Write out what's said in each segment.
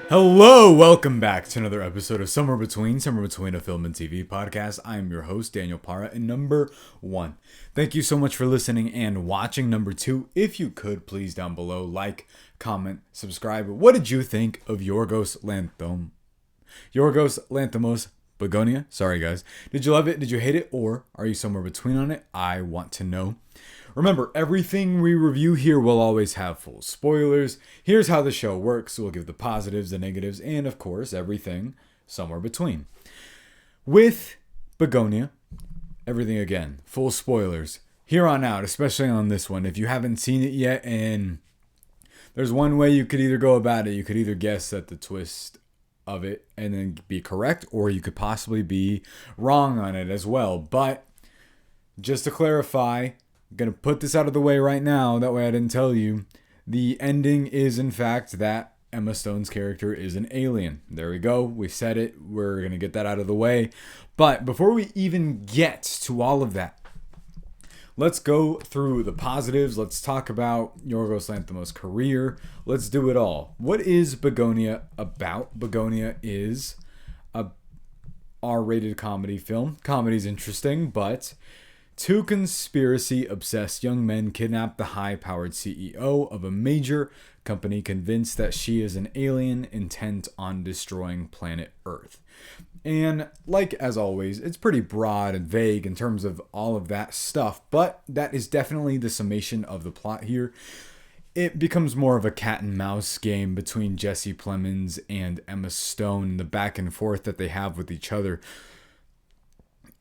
Hello, welcome back to another episode of Somewhere Between a Film and TV podcast. I am your host, Daniel Parra, and number one. Thank you so much for listening and watching. Number two, if you could, please down below, like, comment, subscribe. What did you think of Yorgos Lanthimos, Bugonia? Sorry, guys. Did you love it? Did you hate it? Or are you somewhere between on it? I want to know. Remember, everything we review here will always have full spoilers. Here's how the show works. We'll give the positives, the negatives, and of course, everything somewhere between. With Bugonia, everything again, full spoilers. Here on out, especially on this one. If you haven't seen it yet, and there's one way you could either go about it. You could either guess at the twist of it and then be correct, or you could possibly be wrong on it as well. But just to clarify, I'm going to put this out of the way right now, that way I didn't tell you. The ending is, in fact, that Emma Stone's character is an alien. There we go. We said it. We're going to get that out of the way. But before we even get to all of that, let's go through the positives. Let's talk about Yorgos Lanthimos' career. Let's do it all. What is Bugonia about? Bugonia is a R-rated comedy film. Comedy's interesting, but two conspiracy-obsessed young men kidnap the high-powered CEO of a major company convinced that she is an alien intent on destroying planet Earth. And like as always, it's pretty broad and vague in terms of all of that stuff, but that is definitely the summation of the plot here. It becomes more of a cat and mouse game between Jesse Plemons and Emma Stone, the back and forth that they have with each other,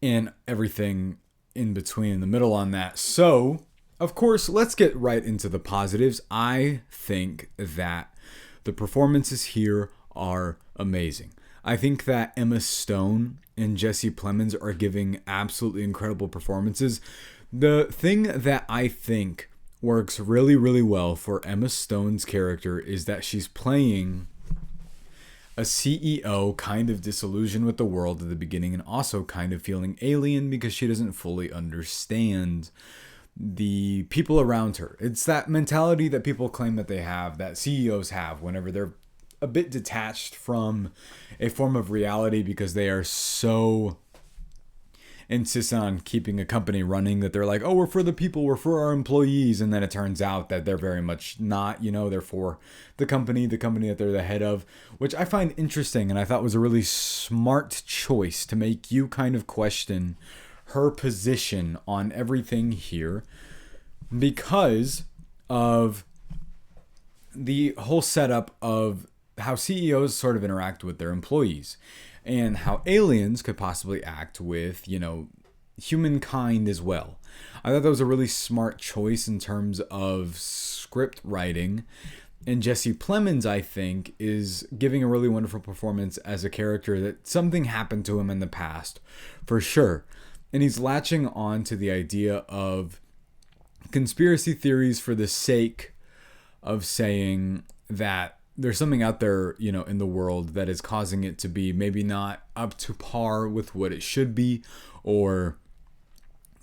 and everything in between, in the middle on that. So, of course, let's get right into the positives. I think that the performances here are amazing. I think that Emma Stone and Jesse Plemons are giving absolutely incredible performances. The thing that I think works really, really well for Emma Stone's character is that she's playing a CEO kind of disillusioned with the world at the beginning and also kind of feeling alien because she doesn't fully understand the people around her. It's that mentality that people claim that they have, that CEOs have whenever they're a bit detached from a form of reality because they are so insistent on keeping a company running that they're like, oh, we're for the people, we're for our employees. And then it turns out that they're very much not, they're for the company that they're the head of, which I find interesting. And I thought was a really smart choice to make you kind of question her position on everything here because of the whole setup of how CEOs sort of interact with their employees and how aliens could possibly act with, humankind as well. I thought that was a really smart choice in terms of script writing. And Jesse Plemons, I think, is giving a really wonderful performance as a character that something happened to him in the past, for sure. And he's latching on to the idea of conspiracy theories for the sake of saying that there's something out there, in the world that is causing it to be maybe not up to par with what it should be, or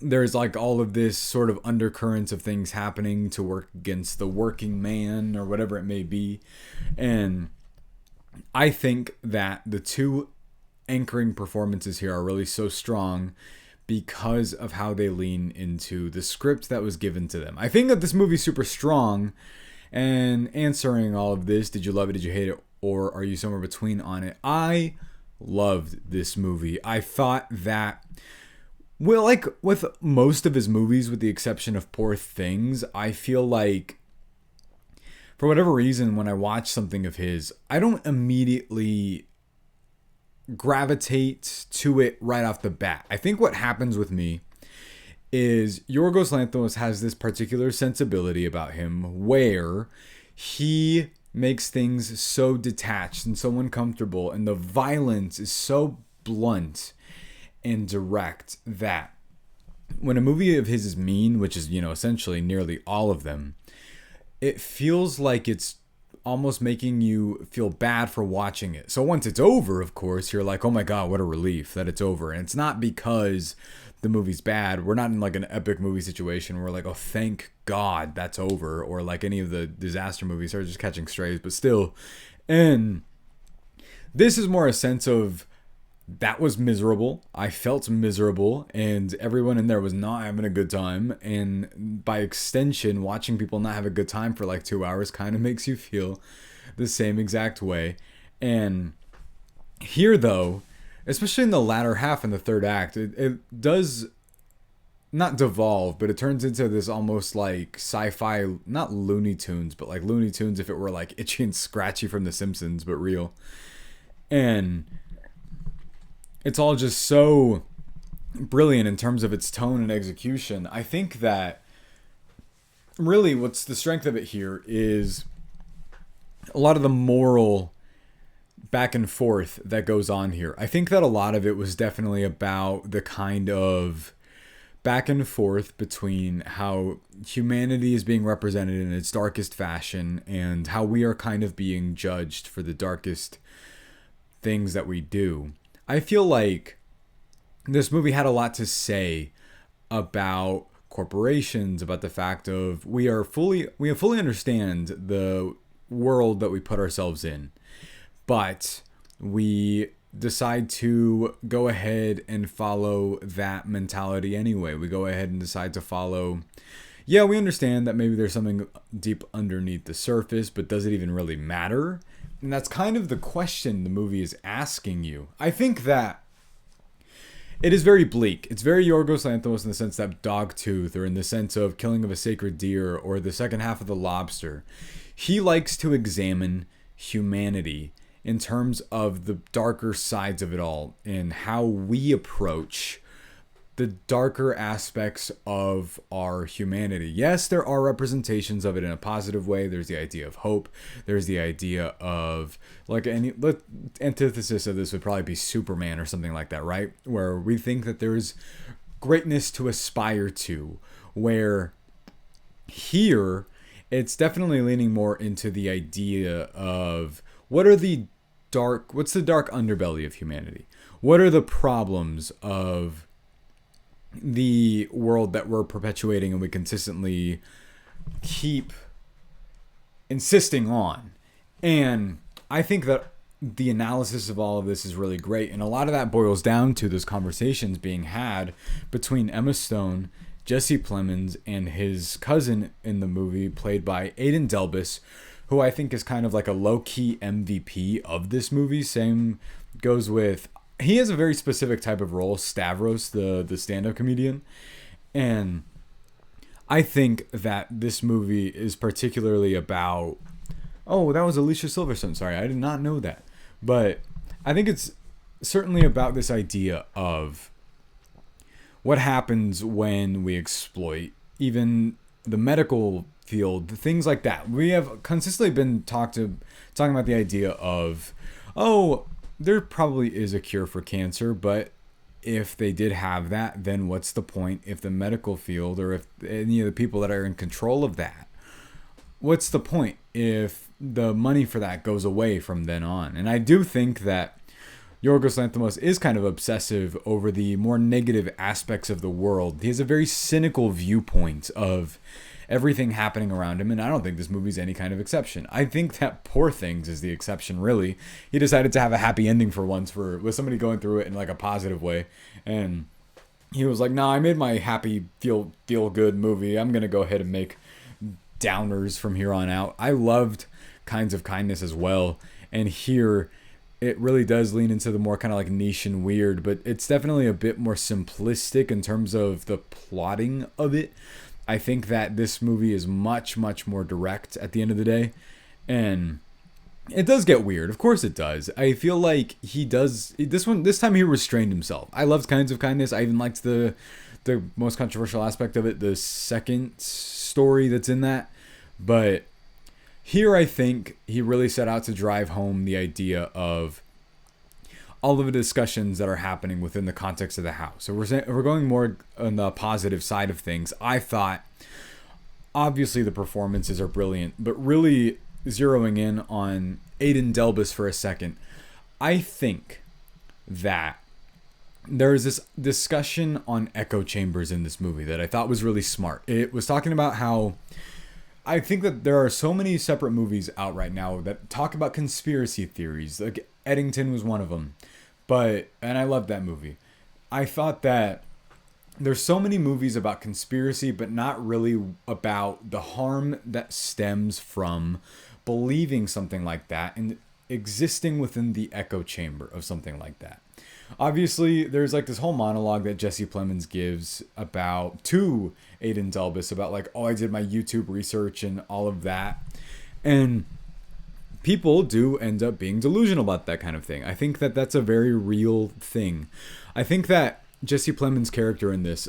there's like all of this sort of undercurrents of things happening to work against the working man or whatever it may be. And I think that the two anchoring performances here are really so strong because of how they lean into the script that was given to them. I think that this movie's super strong. And answering all of this, did you love it, did you hate it, or are you somewhere between on it? I loved this movie. I thought that, well, like with most of his movies, with the exception of Poor Things, I feel like, for whatever reason, when I watch something of his, I don't immediately gravitate to it right off the bat. I think what happens with me is Yorgos Lanthimos has this particular sensibility about him where he makes things so detached and so uncomfortable, and the violence is so blunt and direct that when a movie of his is mean, which is, essentially nearly all of them, it feels like it's almost making you feel bad for watching it. So once it's over, of course, you're like, oh my God, what a relief that it's over. And it's not because the movie's bad. We're not in like an epic movie situation where we're like, oh, thank God that's over. Or like any of the disaster movies are just catching strays, but still. And This is more a sense of that was miserable. I felt miserable, and everyone in there was not having a good time. And by extension, watching people not have a good time for like 2 hours kind of makes you feel the same exact way. And here, though, especially in the latter half in the third act, it does not devolve, but it turns into this almost like sci-fi, not Looney Tunes, but like Looney Tunes if it were like Itchy and Scratchy from The Simpsons, but real. And it's all just so brilliant in terms of its tone and execution. I think that really what's the strength of it here is a lot of the moral back and forth that goes on here. I think that a lot of it was definitely about the kind of back and forth between how humanity is being represented in its darkest fashion and how we are kind of being judged for the darkest things that we do. I feel like this movie had a lot to say about corporations, about the fact of we fully understand the world that we put ourselves in, but we decide to go ahead and follow that mentality anyway. We go ahead and decide to follow, yeah, we understand that maybe there's something deep underneath the surface, but does it even really matter? And that's kind of the question the movie is asking you. I think that it is very bleak. It's very Yorgos Lanthimos in the sense that Dogtooth, or in the sense of Killing of a Sacred Deer, or the second half of The Lobster. He likes to examine humanity in terms of the darker sides of it all and how we approach the darker aspects of our humanity. Yes, there are representations of it in a positive way. There's the idea of hope. There's the idea of, like, any antithesis of this would probably be Superman or something like that, right? Where we think that there's greatness to aspire to, where here it's definitely leaning more into the idea of what's the dark underbelly of humanity? What are the problems of the world that we're perpetuating and we consistently keep insisting on? And I think that the analysis of all of this is really great, and a lot of that boils down to those conversations being had between Emma Stone, Jesse Plemons, and his cousin in the movie, played by Aidan Delbus, who I think is kind of like a low-key MVP of this movie. Same goes with, he has a very specific type of role, Stavros, the stand-up comedian. And I think that this movie is particularly about... Oh, that was Alicia Silverstone. Sorry, I did not know that. But I think it's certainly about this idea of what happens when we exploit even the medical field, things like that. We have consistently been talking about the idea of, oh, there probably is a cure for cancer, but if they did have that, then what's the point if the medical field, or if any of the people that are in control of that, what's the point if the money for that goes away from then on? And I do think that Yorgos Lanthimos is kind of obsessive over the more negative aspects of the world. He has a very cynical viewpoint of everything happening around him, and I don't think this movie's any kind of exception. I think that Poor Things is the exception, really. He decided to have a happy ending for once, with somebody going through it in like a positive way, and he was like, "No, I made my happy feel good movie. I'm gonna go ahead and make downers from here on out." I loved Kinds of Kindness as well, and here it really does lean into the more kind of like niche and weird, but it's definitely a bit more simplistic in terms of the plotting of it. I think that this movie is much, much more direct at the end of the day. And it does get weird. Of course it does. I feel like he does... This time he restrained himself. I loved Kinds of Kindness. I even liked the most controversial aspect of it, the second story that's in that. But here I think he really set out to drive home the idea of all of the discussions that are happening within the context of the house. So we're going more on the positive side of things. I thought, obviously the performances are brilliant, but really zeroing in on Aidan Delbus for a second, I think that there is this discussion on echo chambers in this movie that I thought was really smart. It was talking about how I think that there are so many separate movies out right now that talk about conspiracy theories. Like Eddington was one of them, and I loved that movie. I thought that there's so many movies about conspiracy, but not really about the harm that stems from believing something like that and existing within the echo chamber of something like that. Obviously, there's like this whole monologue that Jesse Plemons gives about to Aiden Delbus about like, oh, I did my YouTube research and all of that. And people do end up being delusional about that kind of thing. I think that that's a very real thing. I think that Jesse Plemons' character in this,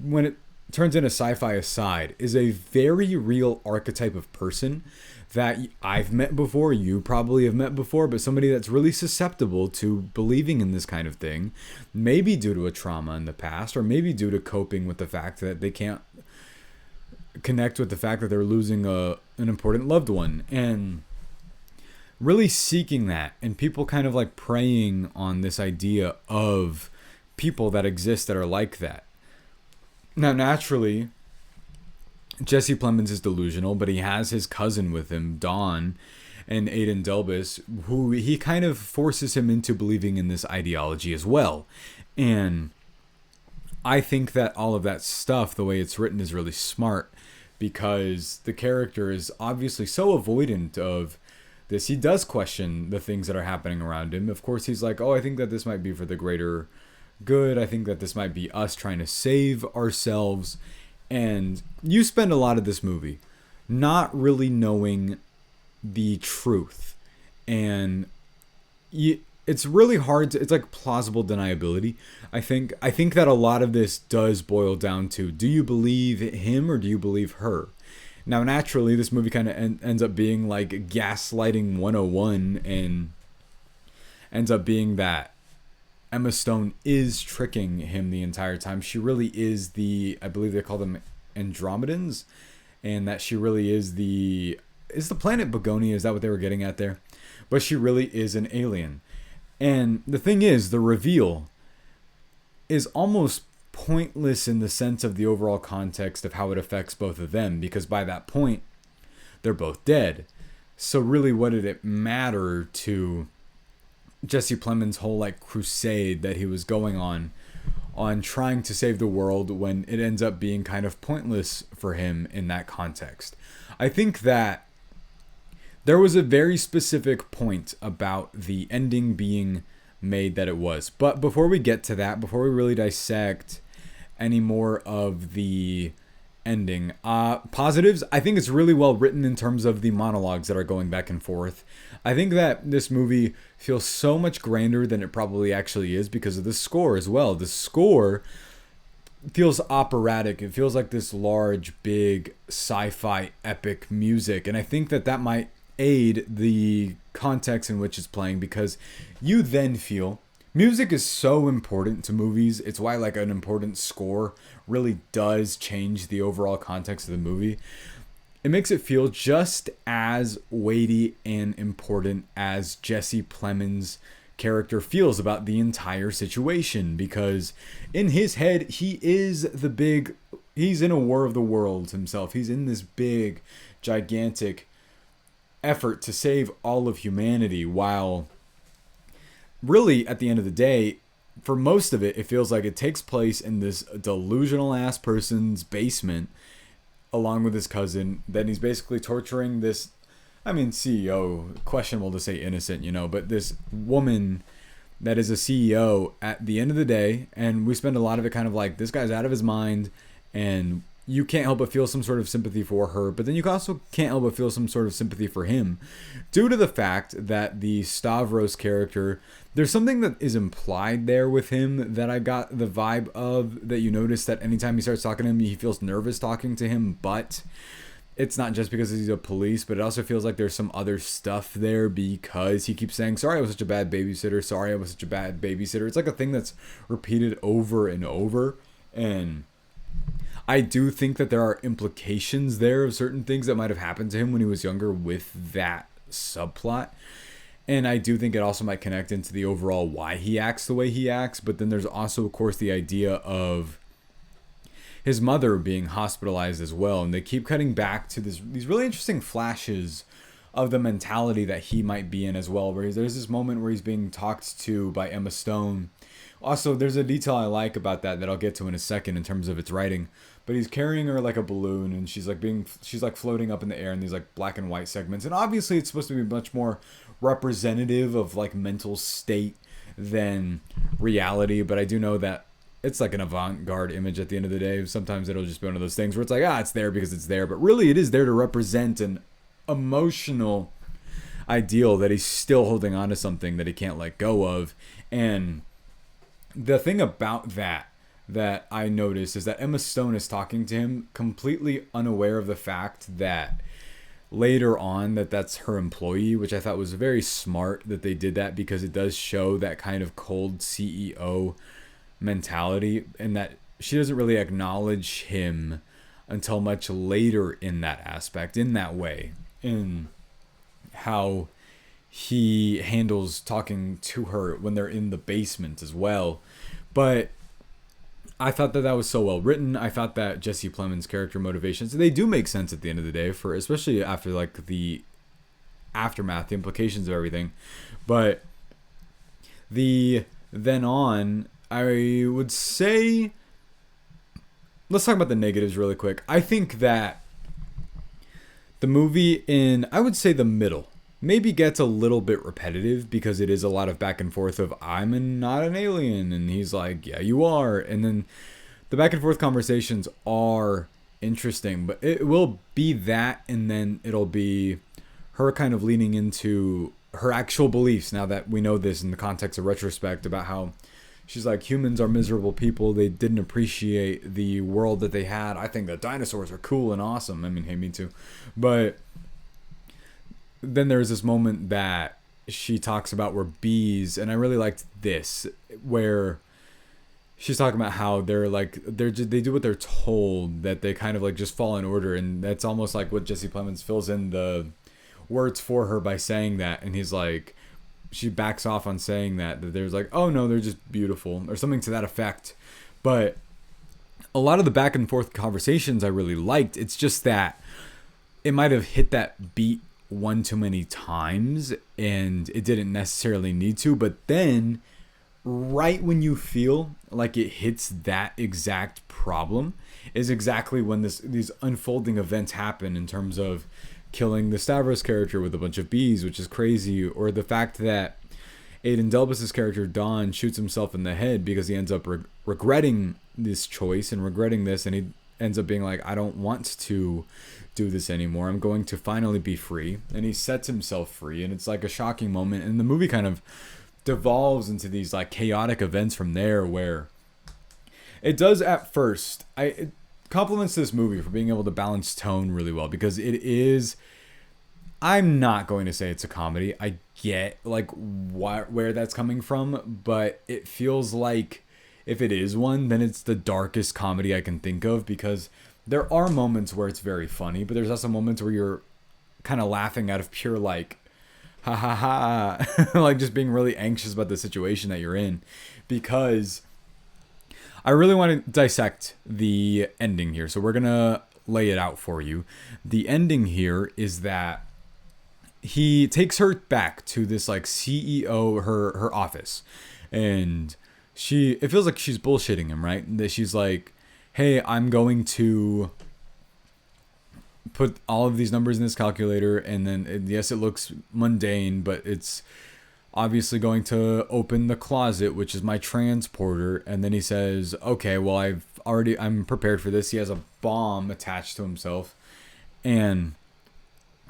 when it turns into sci-fi aside, is a very real archetype of person that I've met before, you probably have met before, but somebody that's really susceptible to believing in this kind of thing, maybe due to a trauma in the past, or maybe due to coping with the fact that they can't connect with the fact that they're losing an important loved one, and really seeking that, and people kind of like preying on this idea of people that exist that are like that. Now, naturally, Jesse Plemons is delusional, but he has his cousin with him, Dawn, and Aiden Delbus, who he kind of forces him into believing in this ideology as well. And I think that all of that stuff, the way it's written, is really smart because the character is obviously so avoidant of this. He does question the things that are happening around him. Of course, he's like, oh, I think that this might be for the greater good. I think that this might be us trying to save ourselves. And you spend a lot of this movie not really knowing the truth. And it's really hard to, it's like plausible deniability. I think that a lot of this does boil down to, do you believe him or do you believe her? Now, naturally, this movie kind of ends up being like gaslighting 101 and ends up being that Emma Stone is tricking him the entire time. She really is I believe they call them Andromedans, and that she really is the planet Bugonia. Is that what they were getting at there? But she really is an alien. And the thing is, the reveal is almost pointless in the sense of the overall context of how it affects both of them, because by that point, they're both dead. So really, what did it matter to Jesse Plemons' whole like crusade that he was going on trying to save the world when it ends up being kind of pointless for him in that context? I think that there was a very specific point about the ending being made that it was. But before we get to that, before we really dissect any more of the ending, positives, I think it's really well written in terms of the monologues that are going back and forth. I think that this movie feels so much grander than it probably actually is because of the score as well. The score feels operatic. It feels like this large, big, sci-fi epic music. And I think that that might aid the context in which it's playing, because you then feel music is so important to movies. It's why like an important score really does change the overall context of the movie. It makes it feel just as weighty and important as Jesse Plemons' character feels about the entire situation, because in his head, he's in a war of the worlds himself. He's in this big, gigantic effort to save all of humanity, while really at the end of the day, for most of it, it feels like it takes place in this delusional ass person's basement along with his cousin. Then he's basically torturing this, CEO, questionable to say innocent, but this woman that is a CEO at the end of the day. And we spend a lot of it kind of like, this guy's out of his mind, and you can't help but feel some sort of sympathy for her, but then you also can't help but feel some sort of sympathy for him due to the fact that the Stavros character, there's something that is implied there with him that I got the vibe of, that you notice that anytime he starts talking to him, he feels nervous talking to him, but it's not just because he's a police, but it also feels like there's some other stuff there because he keeps saying, sorry, I was such a bad babysitter. Sorry, I was such a bad babysitter. It's like a thing that's repeated over and over. And I do think that there are implications there of certain things that might have happened to him when he was younger with that subplot. And I do think it also might connect into the overall why he acts the way he acts. But then there's also, of course, the idea of his mother being hospitalized as well. And they keep cutting back to these really interesting flashes of the mentality that he might be in as well, where there's this moment where he's being talked to by Emma Stone. Also, there's a detail I like about that I'll get to in a second in terms of its writing. But he's carrying her like a balloon, and she's like floating up in the air in these like black and white segments. And obviously, it's supposed to be much more representative of like mental state than reality. But I do know that it's like an avant-garde image at the end of the day. Sometimes it'll just be one of those things where it's like, it's there because it's there. But really, it is there to represent an emotional ideal that he's still holding on to, something that he can't let go of. And the thing about that I noticed is that Emma Stone is talking to him completely unaware of the fact that later on that's her employee, which I thought was very smart that they did that, because it does show that kind of cold CEO mentality, and that she doesn't really acknowledge him until much later in that aspect, in that way, in how he handles talking to her when they're in the basement as well. But I thought that was so well written. I thought that Jesse Plemons' character motivations, they do make sense at the end of the day, for especially after like the aftermath, the implications of everything. But then on, I would say, let's talk about the negatives really quick. I think that the movie I would say the middle, maybe gets a little bit repetitive, because it is a lot of back and forth of, I'm not an alien, and he's like, yeah, you are. And then the back and forth conversations are interesting, but it will be that, and then it'll be her kind of leaning into her actual beliefs, now that we know this in the context of retrospect, about how she's like, humans are miserable people. They didn't appreciate the world that they had. I think that dinosaurs are cool and awesome. I mean, hey, me too. But then there's this moment that she talks about where bees, and I really liked this, where she's talking about how they do what they're told, that they kind of like just fall in order, and that's almost like what Jesse Plemons fills in the words for her by saying that, and he's like, she backs off on saying that there's like, oh no, they're just beautiful, or something to that effect. But a lot of the back and forth conversations I really liked. It's just that it might have hit that beat one too many times, and it didn't necessarily need to. But then right when you feel like it hits that exact problem is exactly when these unfolding events happen, in terms of killing the Stavros character with a bunch of bees, which is crazy, or the fact that Aiden Delbus's character Don shoots himself in the head because he ends up regretting this choice and regretting this, and he ends up being like, I don't want to do this anymore. I'm going to finally be free. And he sets himself free, and it's like a shocking moment, and the movie kind of devolves into these like chaotic events from there, where it does at first, it compliments this movie for being able to balance tone really well, because it is, I'm not going to say it's a comedy. I get like where that's coming from, but it feels like if it is one, then it's the darkest comedy I can think of, because there are moments where it's very funny, but there's also moments where you're kind of laughing out of pure like, ha ha ha, like just being really anxious about the situation that you're in. Because I really want to dissect the ending here, so we're gonna lay it out for you. The ending here is that he takes her back to this like CEO, her office, and it feels like she's bullshitting him, right? That she's like, hey, I'm going to put all of these numbers in this calculator, and then yes, it looks mundane, but it's obviously going to open the closet, which is my transporter. And then he says, okay, well, I'm prepared for this. He has a bomb attached to himself, and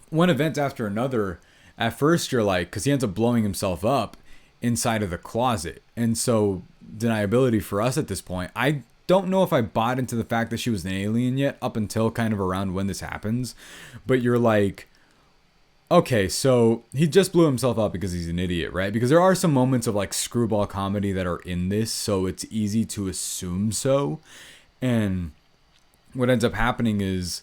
one event after another, at first you're like, because he ends up blowing himself up inside of the closet. And so deniability for us at this point, I don't know if I bought into the fact that she was an alien yet, up until kind of around when this happens. But you're like, okay, so he just blew himself up because he's an idiot, right? Because there are some moments of like screwball comedy that are in this, so it's easy to assume so. And what ends up happening is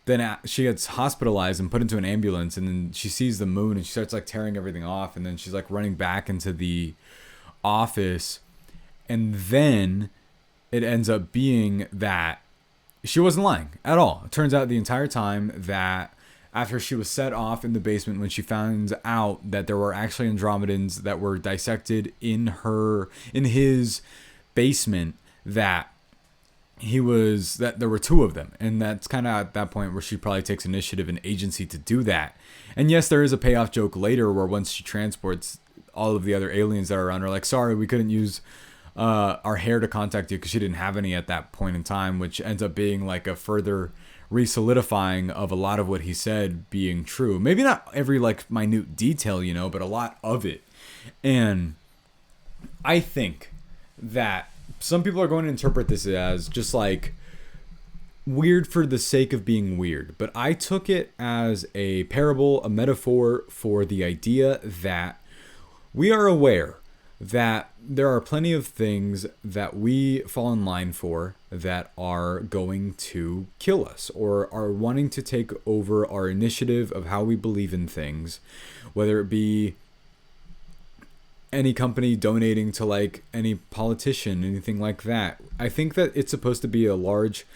then she gets hospitalized and put into an ambulance, and then she sees the moon and she starts like tearing everything off, and then she's like running back into the office, and then it ends up being that she wasn't lying at all. It turns out the entire time that after she was set off in the basement, when she found out that there were actually Andromedans that were dissected in his basement, that there were two of them, and that's kind of at that point where she probably takes initiative and agency to do that. And yes, there is a payoff joke later where once she transports all of the other aliens that are around her, like, sorry, we couldn't use our hair to contact you because she didn't have any at that point in time, which ends up being like a further re-solidifying of a lot of what he said being true. Maybe not every like minute detail, but a lot of it. And I think that some people are going to interpret this as just like weird for the sake of being weird. But I took it as a parable, a metaphor for the idea that we are aware that there are plenty of things that we fall in line for that are going to kill us or are wanting to take over our initiative of how we believe in things, whether it be any company donating to like any politician, anything like that. I think that it's supposed to be a large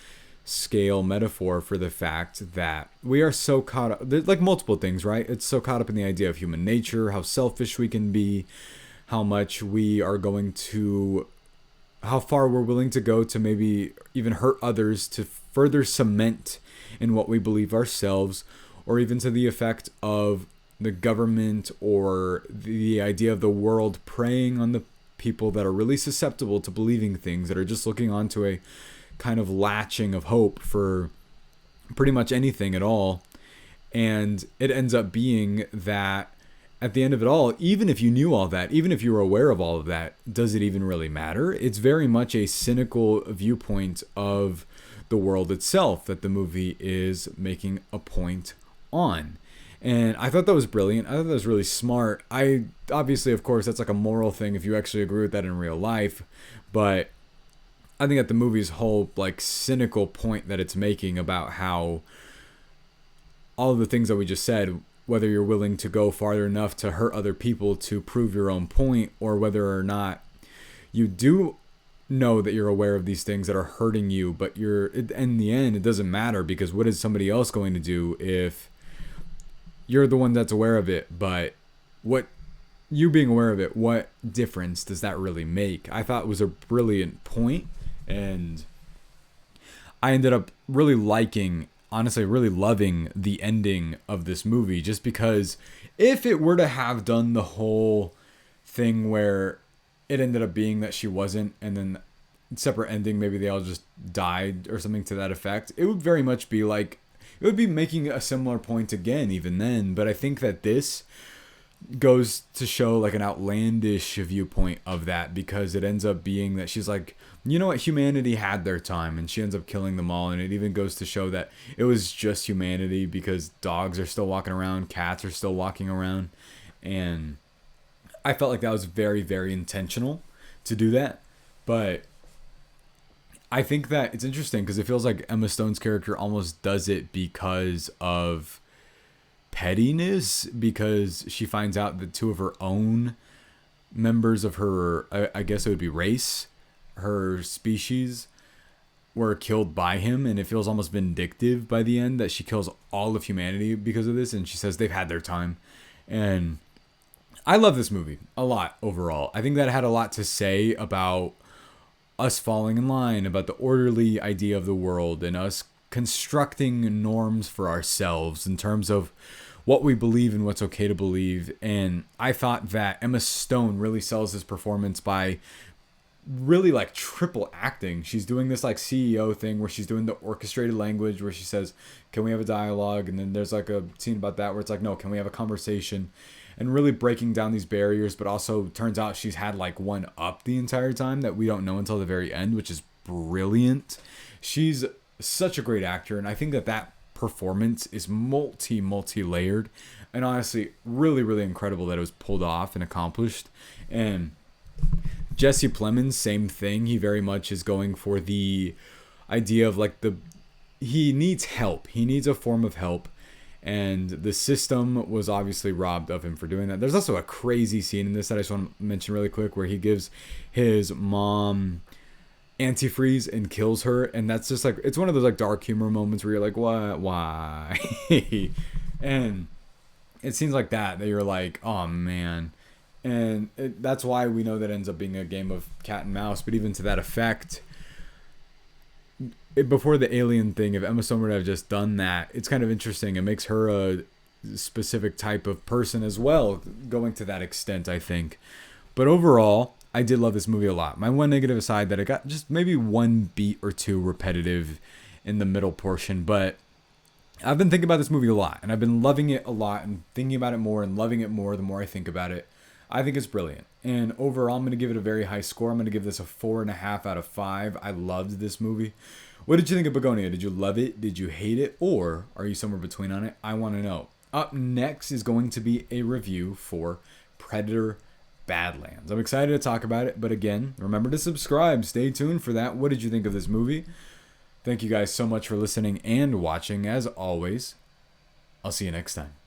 scale metaphor for the fact that we are so caught up, like multiple things, right? It's so caught up in the idea of human nature, how selfish we can be, how much we are going to, how far we're willing to go to maybe even hurt others to further cement in what we believe ourselves, or even to the effect of the government or the idea of the world preying on the people that are really susceptible to believing things, that are just looking onto a kind of latching of hope for pretty much anything at all. And it ends up being that at the end of it all, even if you knew all that, even if you were aware of all of that, does it even really matter? It's very much a cynical viewpoint of the world itself that the movie is making a point on. And I thought that was brilliant. I thought that was really smart. Obviously, of course, that's like a moral thing if you actually agree with that in real life. But I think that the movie's whole like cynical point that it's making about how all of the things that we just said, whether you're willing to go farther enough to hurt other people to prove your own point, or whether or not you do know that you're aware of these things that are hurting you, but in the end, it doesn't matter, because what is somebody else going to do if you're the one that's aware of it? But what you being aware of it, what difference does that really make? I thought it was a brilliant point, and I ended up really liking, honestly, really loving the ending of this movie, just because if it were to have done the whole thing where it ended up being that she wasn't, and then separate ending, maybe they all just died or something to that effect, it would very much be like, it would be making a similar point again even then. But I think that this goes to show like an outlandish viewpoint of that, because it ends up being that she's like, you know what, humanity had their time, and she ends up killing them all. And it even goes to show that it was just humanity, because dogs are still walking around, cats are still walking around. And I felt like that was very, very intentional to do that. But I think that it's interesting because it feels like Emma Stone's character almost does it because of pettiness, because she finds out that two of her own members of her, I guess it would be race, her species, were killed by him, and it feels almost vindictive by the end that she kills all of humanity because of this. And she says they've had their time. And I love this movie a lot overall. I think that it had a lot to say about us falling in line, about the orderly idea of the world, and us constructing norms for ourselves in terms of what we believe and what's okay to believe. And I thought that Emma Stone really sells this performance by really like triple acting. She's doing this like CEO thing where she's doing the orchestrated language where she says, can we have a dialogue? And then there's like a scene about that where it's like, no, can we have a conversation? And really breaking down these barriers, but also turns out she's had like one up the entire time that we don't know until the very end, which is brilliant. She's such a great actor, and I think that that performance is multi-layered, and honestly really, really incredible that it was pulled off and accomplished. And Jesse Plemons, same thing. He very much is going for the idea of like he needs help. He needs a form of help. And the system was obviously robbed of him for doing that. There's also a crazy scene in this that I just want to mention really quick where he gives his mom antifreeze and kills her, and that's just like, it's one of those like dark humor moments where you're like, what, why? And it seems like that you're like, oh man. And that's why we know that ends up being a game of cat and mouse. But even to that effect, before the alien thing, if Emma Stone would have just done that, it's kind of interesting. It makes her a specific type of person as well, going to that extent, I think. But overall, I did love this movie a lot. My one negative aside, that it got just maybe one beat or two repetitive in the middle portion, but I've been thinking about this movie a lot, and I've been loving it a lot and thinking about it more and loving it more the more I think about it. I think it's brilliant. And overall, I'm going to give it a very high score. I'm going to give this a 4.5 out of 5. I loved this movie. What did you think of Bugonia? Did you love it? Did you hate it? Or are you somewhere between on it? I want to know. Up next is going to be a review for Predator Badlands. I'm excited to talk about it. But again, remember to subscribe. Stay tuned for that. What did you think of this movie? Thank you guys so much for listening and watching. As always, I'll see you next time.